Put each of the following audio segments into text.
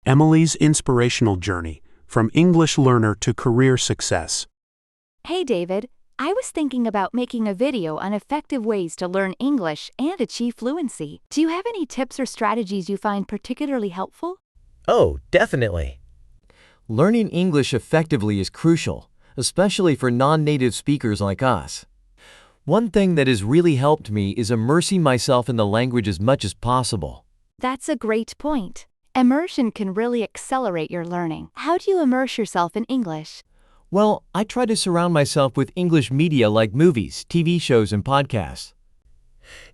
Emily's Inspirational Journey, From English Learner to Career Success. Hey David, I was thinking about making a video on effective ways to learn English and achieve fluency. Do you have any tips or strategies you find particularly helpful? Oh, definitely. Learning English effectively is crucial, especially for non-native speakers like us. One thing that has really helped me is immersing myself in the language as much as possible. That's a great point. Immersion can really accelerate your learning. How do you immerse yourself in English? Well, I try to surround myself with English media like movies, TV shows, and podcasts.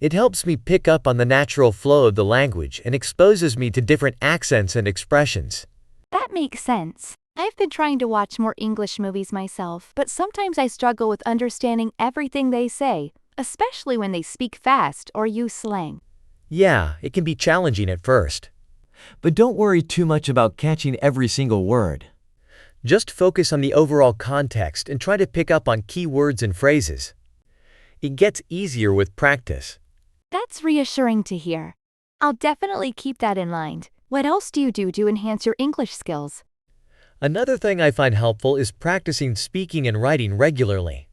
It helps me pick up on the natural flow of the language and exposes me to different accents and expressions. That makes sense. I've been trying to watch more English movies myself, but sometimes I struggle with understanding everything they say, especially when they speak fast or use slang. Yeah, it can be challenging at first. But don't worry too much about catching every single word. Just focus on the overall context and try to pick up on key words and phrases. It gets easier with practice. That's reassuring to hear. I'll definitely keep that in mind. What else do you do to enhance your English skills? Another thing I find helpful is practicing speaking and writing regularly.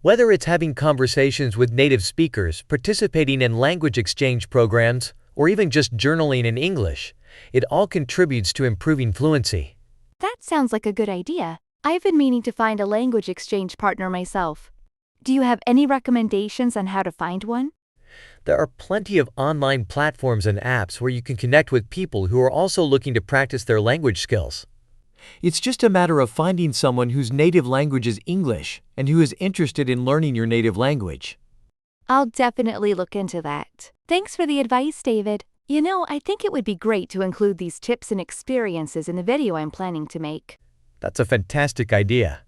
Whether it's having conversations with native speakers, participating in language exchange programs, or even just journaling in English, it all contributes to improving fluency. That sounds like a good idea. I've been meaning to find a language exchange partner myself. Do you have any recommendations on how to find one? There are plenty of online platforms and apps where you can connect with people who are also looking to practice their language skills. It's just a matter of finding someone whose native language is English and who is interested in learning your native language. I'll definitely look into that. Thanks for the advice, David. I think it would be great to include these tips and experiences in the video I'm planning to make. That's a fantastic idea.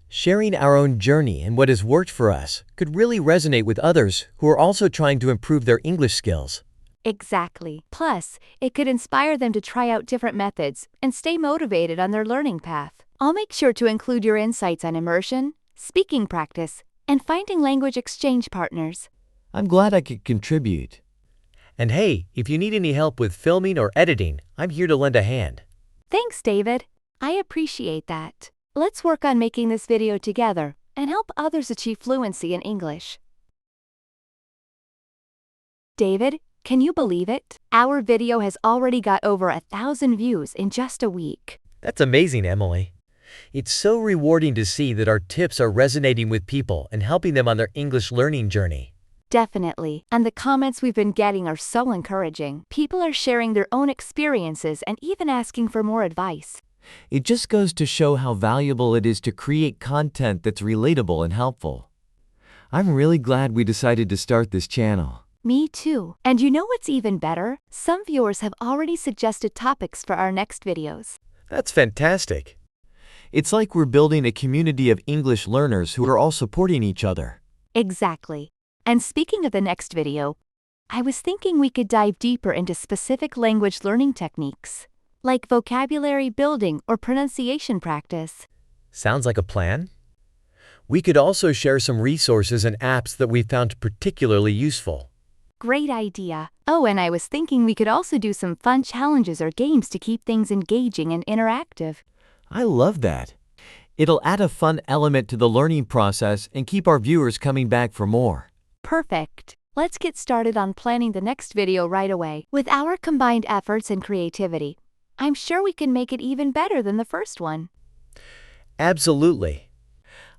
Sharing our own journey and what has worked for us could really resonate with others who are also trying to improve their English skills. Exactly. Plus, it could inspire them to try out different methods and stay motivated on their learning path. I'll make sure to include your insights on immersion, speaking practice, and finding language exchange partners. I'm glad I could contribute. And hey, if you need any help with filming or editing, I'm here to lend a hand. Thanks, David. I appreciate that. Let's work on making this video together and help others achieve fluency in English. David, can you believe it? Our video has already got over 1,000 views in just a week. That's amazing, Emily. It's so rewarding to see that our tips are resonating with people and helping them on their English learning journey. Definitely. And the comments we've been getting are so encouraging. People are sharing their own experiences and even asking for more advice. It just goes to show how valuable it is to create content that's relatable and helpful. I'm really glad we decided to start this channel. Me too. And you know what's even better? Some viewers have already suggested topics for our next videos. That's fantastic. It's like we're building a community of English learners who are all supporting each other. Exactly. And speaking of the next video, I was thinking we could dive deeper into specific language learning techniques, like vocabulary building or pronunciation practice. Sounds like a plan. We could also share some resources and apps that we found particularly useful. Great idea. Oh, and I was thinking we could also do some fun challenges or games to keep things engaging and interactive. I love that. It'll add a fun element to the learning process and keep our viewers coming back for more. Perfect. Let's get started on planning the next video right away. With our combined efforts and creativity, I'm sure we can make it even better than the first one. Absolutely.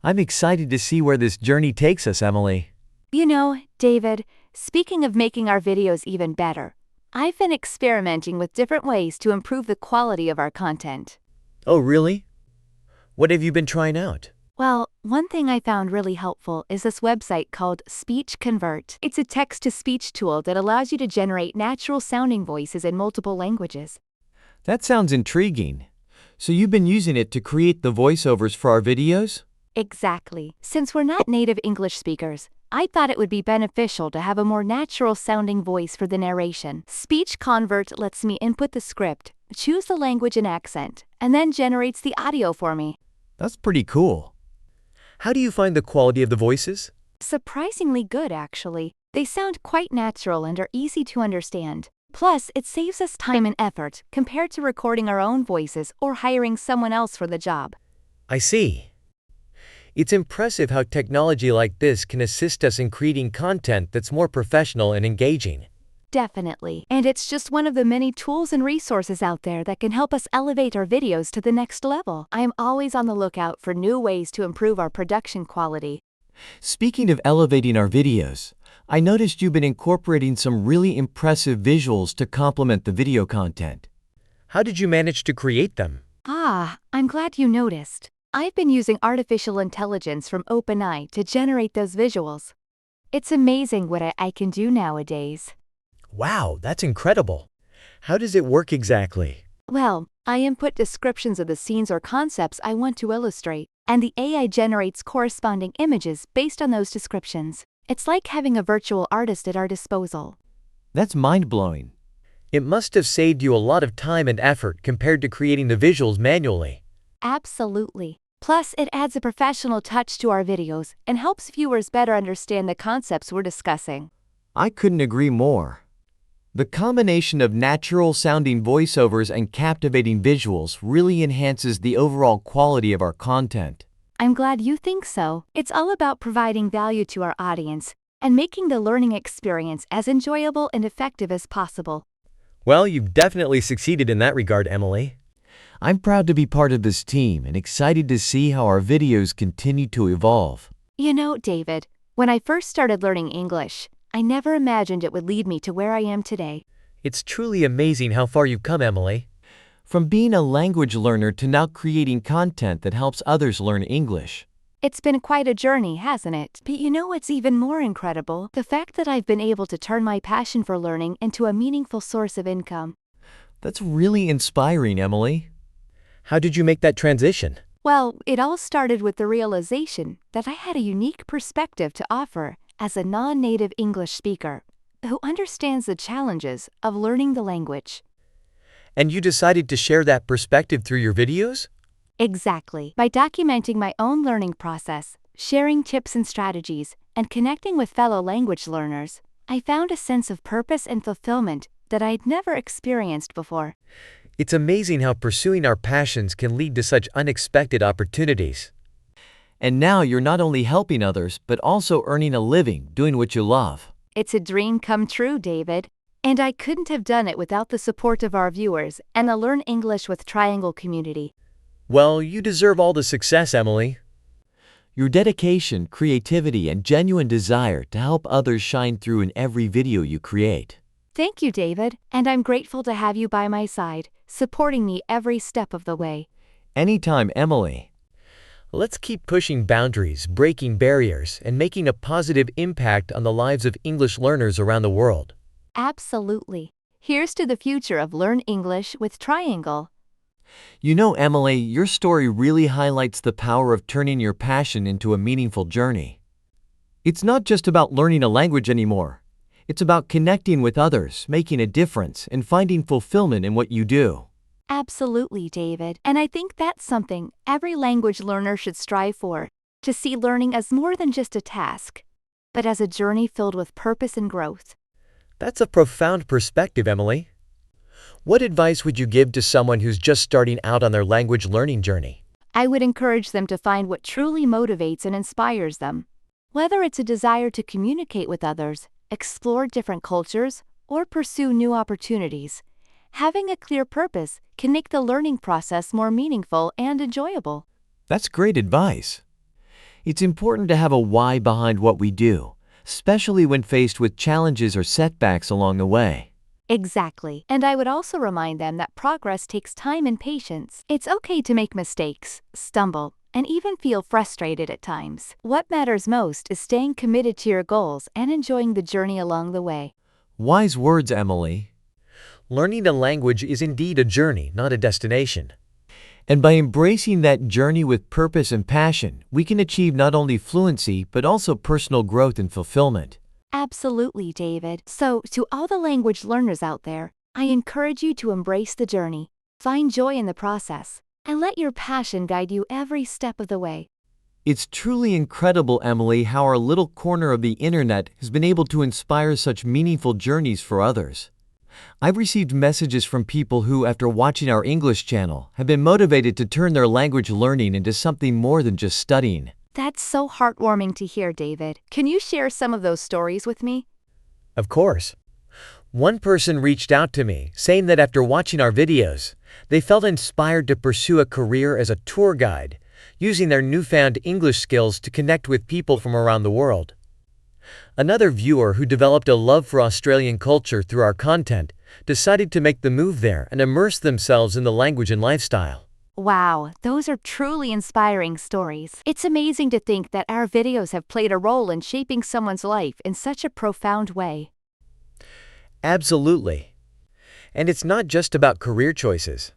I'm excited to see where this journey takes us, Emily. David, speaking of making our videos even better, I've been experimenting with different ways to improve the quality of our content. Oh, really? What have you been trying out? Well, one thing I found really helpful is this website called SpeechConvert. It's a text-to-speech tool that allows you to generate natural-sounding voices in multiple languages. That sounds intriguing. So you've been using it to create the voiceovers for our videos? Exactly. Since we're not native English speakers, I thought it would be beneficial to have a more natural-sounding voice for the narration. SpeechConvert lets me input the script, choose the language and accent, and then generates the audio for me. That's pretty cool. How do you find the quality of the voices? Surprisingly good, actually. They sound quite natural and are easy to understand. Plus, it saves us time and effort compared to recording our own voices or hiring someone else for the job. I see. It's impressive how technology like this can assist us in creating content that's more professional and engaging. Definitely. And it's just one of the many tools and resources out there that can help us elevate our videos to the next level. I am always on the lookout for new ways to improve our production quality. Speaking of elevating our videos, I noticed you've been incorporating some really impressive visuals to complement the video content. How did you manage to create them? I'm glad you noticed. I've been using artificial intelligence from OpenAI to generate those visuals. It's amazing what I can do nowadays. Wow, that's incredible. How does it work exactly? Well, I input descriptions of the scenes or concepts I want to illustrate, and the AI generates corresponding images based on those descriptions. It's like having a virtual artist at our disposal. That's mind-blowing. It must have saved you a lot of time and effort compared to creating the visuals manually. Absolutely. Plus, it adds a professional touch to our videos and helps viewers better understand the concepts we're discussing. I couldn't agree more. The combination of natural-sounding voiceovers and captivating visuals really enhances the overall quality of our content. I'm glad you think so. It's all about providing value to our audience and making the learning experience as enjoyable and effective as possible. Well, you've definitely succeeded in that regard, Emily. I'm proud to be part of this team and excited to see how our videos continue to evolve. You know, David, when I first started learning English, I never imagined it would lead me to where I am today. It's truly amazing how far you've come, Emily. From being a language learner to now creating content that helps others learn English. It's been quite a journey, hasn't it? But you know what's even more incredible? The fact that I've been able to turn my passion for learning into a meaningful source of income. That's really inspiring, Emily. How did you make that transition? Well, it all started with the realization that I had a unique perspective to offer as a non-native English speaker who understands the challenges of learning the language. And you decided to share that perspective through your videos? Exactly. By documenting my own learning process, sharing tips and strategies, and connecting with fellow language learners, I found a sense of purpose and fulfillment that I'd never experienced before. It's amazing how pursuing our passions can lead to such unexpected opportunities. And now you're not only helping others, but also earning a living doing what you love. It's a dream come true, David. And I couldn't have done it without the support of our viewers and the Learn English with Triangle community. Well, you deserve all the success, Emily. Your dedication, creativity, and genuine desire to help others shine through in every video you create. Thank you, David, and I'm grateful to have you by my side, supporting me every step of the way. Anytime, Emily. Let's keep pushing boundaries, breaking barriers, and making a positive impact on the lives of English learners around the world. Absolutely. Here's to the future of Learn English with Triangle. You know, Emily, your story really highlights the power of turning your passion into a meaningful journey. It's not just about learning a language anymore. It's about connecting with others, making a difference, and finding fulfillment in what you do. Absolutely, David. And I think that's something every language learner should strive for, to see learning as more than just a task, but as a journey filled with purpose and growth. That's a profound perspective, Emily. What advice would you give to someone who's just starting out on their language learning journey? I would encourage them to find what truly motivates and inspires them. Whether it's a desire to communicate with others, explore different cultures, or pursue new opportunities, having a clear purpose can make the learning process more meaningful and enjoyable. That's great advice. It's important to have a why behind what we do, especially when faced with challenges or setbacks along the way. Exactly. And I would also remind them that progress takes time and patience. It's okay to make mistakes, stumble, and even feel frustrated at times. What matters most is staying committed to your goals and enjoying the journey along the way. Wise words, Emily. Learning a language is indeed a journey, not a destination. And by embracing that journey with purpose and passion, we can achieve not only fluency, but also personal growth and fulfillment. Absolutely, David. So, to all the language learners out there, I encourage you to embrace the journey, find joy in the process, and let your passion guide you every step of the way. It's truly incredible, Emily, how our little corner of the internet has been able to inspire such meaningful journeys for others. I've received messages from people who, after watching our English channel, have been motivated to turn their language learning into something more than just studying. That's so heartwarming to hear, David. Can you share some of those stories with me? Of course. One person reached out to me saying that after watching our videos, they felt inspired to pursue a career as a tour guide, using their newfound English skills to connect with people from around the world. Another viewer who developed a love for Australian culture through our content decided to make the move there and immerse themselves in the language and lifestyle. Wow, those are truly inspiring stories. It's amazing to think that our videos have played a role in shaping someone's life in such a profound way. Absolutely. And it's not just about career choices.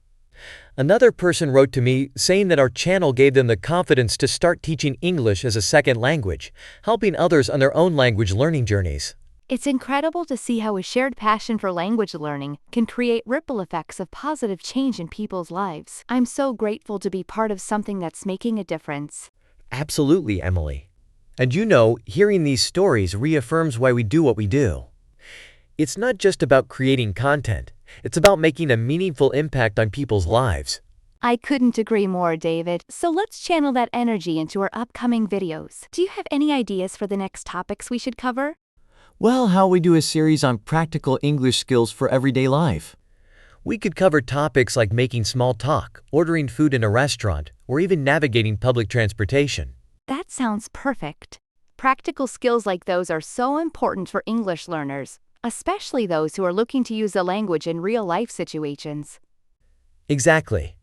Another person wrote to me saying that our channel gave them the confidence to start teaching English as a second language, helping others on their own language learning journeys. It's incredible to see how a shared passion for language learning can create ripple effects of positive change in people's lives. I'm so grateful to be part of something that's making a difference. Absolutely, Emily. And you know, hearing these stories reaffirms why we do what we do. It's not just about creating content, it's about making a meaningful impact on people's lives. I couldn't agree more, David. So let's channel that energy into our upcoming videos. Do you have any ideas for the next topics we should cover? Well, how we do a series on practical English skills for everyday life. We could cover topics like making small talk, ordering food in a restaurant, or even navigating public transportation. That sounds perfect. Practical skills like those are so important for English learners, especially those who are looking to use the language in real-life situations. Exactly.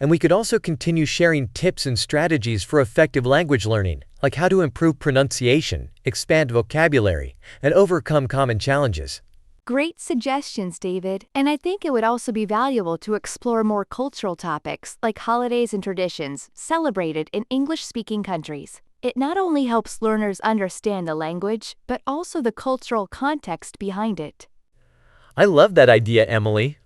And we could also continue sharing tips and strategies for effective language learning, like how to improve pronunciation, expand vocabulary, and overcome common challenges. Great suggestions, David. And I think it would also be valuable to explore more cultural topics like holidays and traditions celebrated in English-speaking countries. It not only helps learners understand the language, but also the cultural context behind it. I love that idea, Emily.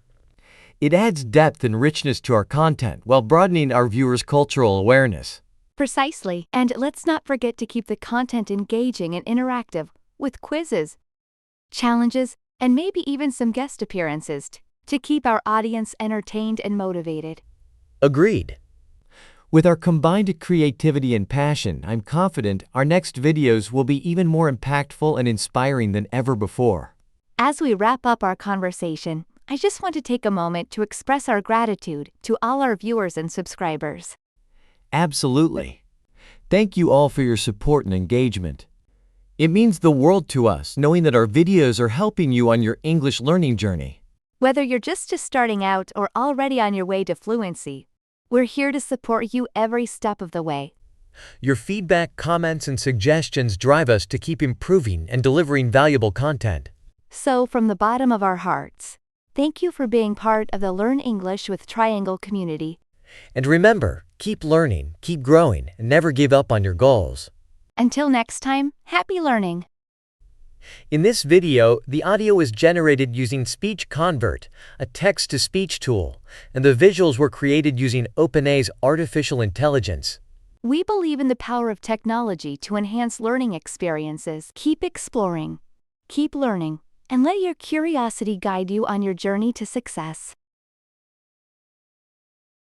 It adds depth and richness to our content while broadening our viewers' cultural awareness. Precisely. And let's not forget to keep the content engaging and interactive, with quizzes, challenges, and maybe even some guest appearances to keep our audience entertained and motivated. Agreed. With our combined creativity and passion, I'm confident our next videos will be even more impactful and inspiring than ever before. As we wrap up our conversation, I just want to take a moment to express our gratitude to all our viewers and subscribers. Absolutely. Thank you all for your support and engagement. It means the world to us knowing that our videos are helping you on your English learning journey. Whether you're just starting out or already on your way to fluency, we're here to support you every step of the way. Your feedback, comments, and suggestions drive us to keep improving and delivering valuable content. So, from the bottom of our hearts, thank you for being part of the Learn English with Triangle community. And remember, keep learning, keep growing, and never give up on your goals. Until next time, happy learning! In this video, the audio was generated using SpeechConvert, a text-to-speech tool, and the visuals were created using OpenAI's artificial intelligence. We believe in the power of technology to enhance learning experiences. Keep exploring, keep learning, and let your curiosity guide you on your journey to success.